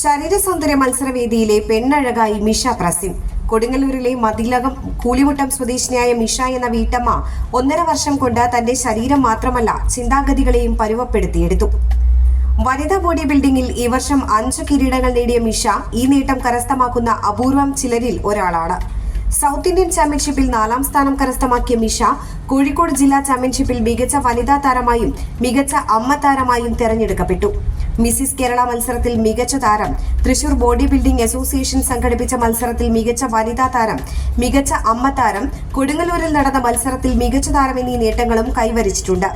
ശരീര സൗന്ദര്യ മത്സരവേദിയിലെ പെണ്ണഴകായി മിഷ പ്രസിം. കൊടുങ്ങല്ലൂരിലെ മതിലകം കൂലിമുട്ടം സ്വദേശിനിയായ മിഷ എന്ന വീട്ടമ്മ 1.5 വർഷം കൊണ്ട് തന്റെ ശരീരം മാത്രമല്ല ചിന്താഗതികളെയും പരുവപ്പെടുത്തിയെടുത്തു. വനിതാ ബോഡി ബിൽഡിംഗിൽ ഈ വർഷം 5 കിരീടങ്ങൾ നേടിയ മിഷ ഈ നേട്ടം കരസ്ഥമാക്കുന്ന അപൂർവം ചിലരിൽ ഒരാളാണ്. സൗത്ത് ഇന്ത്യൻ ചാമ്പ്യൻഷിപ്പിൽ 4ാം സ്ഥാനം കരസ്ഥമാക്കിയ മിഷ കോഴിക്കോട് ജില്ലാ ചാമ്പ്യൻഷിപ്പിൽ മികച്ച വനിതാ താരമായും മികച്ച അമ്മ താരമായും തെരഞ്ഞെടുക്കപ്പെട്ടു. മിസിസ് കേരള മത്സരത്തിൽ മികച്ച താരം, തൃശൂർ ബോഡി ബിൽഡിംഗ് അസോസിയേഷൻ സംഘടിപ്പിച്ച മത്സരത്തിൽ മികച്ച വനിതാ താരം, മികച്ച അമ്മ താരം, കൊടുങ്ങല്ലൂരിൽ നടന്ന മത്സരത്തിൽ മികച്ച താരം എന്നീ നേട്ടങ്ങളും കൈവരിച്ചിട്ടുണ്ട്.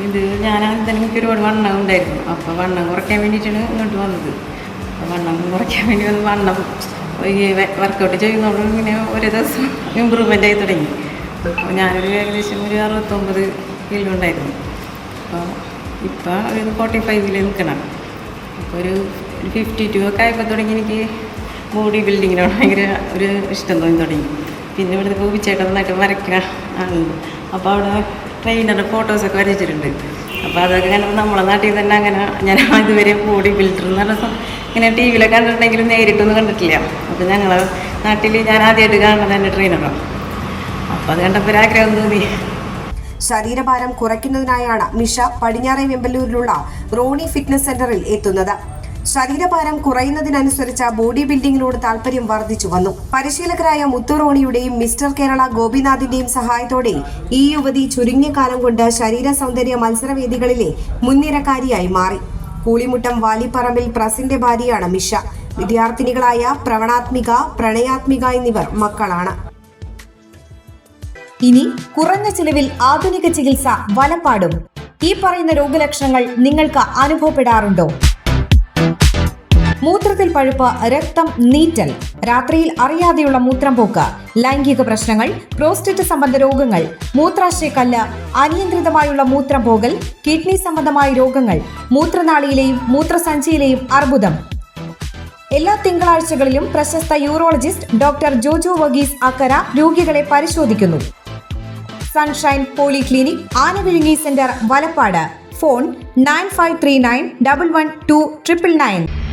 ഇത് എനിക്ക് ഒരുപാട് വണ്ണം ഉണ്ടായിരുന്നു. അപ്പോൾ വണ്ണം കുറയ്ക്കാൻ വേണ്ടിയിട്ടാണ് ഇങ്ങോട്ട് വന്നത്. വണ്ണം കുറയ്ക്കാൻ വേണ്ടി വണ്ണം ഈ വർക്കൗട്ട് ചെയ്യുന്നതോട് ഇങ്ങനെ ഒരു ദിവസം ഇമ്പ്രൂവ്മെൻ്റ് ആയി തുടങ്ങി. അപ്പോൾ ഞാനൊരു ഏകദേശം ഒരു 69 കിലോ ഉണ്ടായിരുന്നു. ഇപ്പോൾ ഒരു 45 നിൽക്കണം. അപ്പോൾ ഒരു 52 ഒക്കെ ആയപ്പോൾ തുടങ്ങി എനിക്ക് ബോഡി ബിൽഡിങ്ങിനോട് ഭയങ്കര ഒരു ഇഷ്ടം തോന്നി തുടങ്ങി. പിന്നെ ഇവിടുത്തെ കോപിച്ചേട്ടൻ നന്നായിട്ട് വരയ്ക്കുക ആണല്ലോ. അപ്പോൾ അവിടെ ട്രെയിനറുടെ ഫോട്ടോസൊക്കെ വരച്ചിട്ടുണ്ട്. അപ്പോൾ അതൊക്കെ അങ്ങനെ നമ്മളെ നാട്ടിൽ തന്നെ അങ്ങനെ ഞാൻ ഇതുവരെ ബോഡി ബിൽഡർ എന്ന് പറഞ്ഞ ഇങ്ങനെ ടി വിയിലൊക്കെ കണ്ടിട്ടുണ്ടെങ്കിലും നേരിട്ടൊന്നും കണ്ടിട്ടില്ല. അപ്പോൾ ഞങ്ങളെ നാട്ടിൽ ഞാൻ ആദ്യമായിട്ട് കാണുന്നത് തന്നെ ട്രെയിനറാണ്. അപ്പോൾ അത് കണ്ടപ്പോൾ ഒരാഗ്രഹം തോന്നി. ശരീരഭാരം കുറയ്ക്കുന്നതിനായാണ് മിഷ പടിഞ്ഞാറേ വെമ്പലൂരിലുള്ള റോണി ഫിറ്റ്നസ് സെന്ററിൽ എത്തുന്നത്. ശരീരഭാരം കുറയുന്നതിനനുസരിച്ച് ബോഡി ബിൽഡിംഗിനോട് താല്പര്യം വർദ്ധിച്ചു വന്നു. പരിശീലകരായ മുത്തു റോണിയുടെയും മിസ്റ്റർ കേരള ഗോപിനാഥിന്റെയും സഹായത്തോടെ ഈ യുവതി ചുരുങ്ങിയ കാലം കൊണ്ട് ശരീര സൗന്ദര്യ മത്സരവേദികളിലെ മുൻനിരക്കാരിയായി മാറി. കൂളിമുട്ടം വാലിപ്പറമ്പിൽ പ്രസിന്റെ ഭാര്യയാണ് മിഷ. വിദ്യാർത്ഥിനികളായ പ്രവണാത്മിക, പ്രണയാത്മിക എന്നിവർ മക്കളാണ്. ഇനി കുറഞ്ഞ ചിലവിൽ ആധുനിക ചികിത്സ വലപ്പാടും. ഈ പറയുന്ന രോഗലക്ഷണങ്ങൾ നിങ്ങൾക്ക് അനുഭവപ്പെടാറുണ്ടോ? മൂത്രത്തിൽ പഴുപ്പ്, രക്തം, നീറ്റൽ, രാത്രിയിൽ അറിയാതെയുള്ള മൂത്രം പോക്ക്, ലൈംഗിക പ്രശ്നങ്ങൾ, പ്രോസ്റ്റേറ്റ് സംബന്ധ രോഗങ്ങൾ, മൂത്രാശയക്കല്ല്, അനിയന്ത്രിതമായുള്ള മൂത്രം പോകൽ, കിഡ്നി സംബന്ധമായ രോഗങ്ങൾ, മൂത്രനാളിയിലെയും മൂത്രസഞ്ചിയിലെയും അർബുദം. എല്ലാ തിങ്കളാഴ്ചകളിലും പ്രശസ്ത യൂറോളജിസ്റ്റ് ഡോക്ടർ ജോജോ വർഗീസ് അക്കര രോഗികളെ പരിശോധിക്കുന്നു. Sunshine polyclinic, Anavizhungi centre, Valappad. Phone 9539 112 999.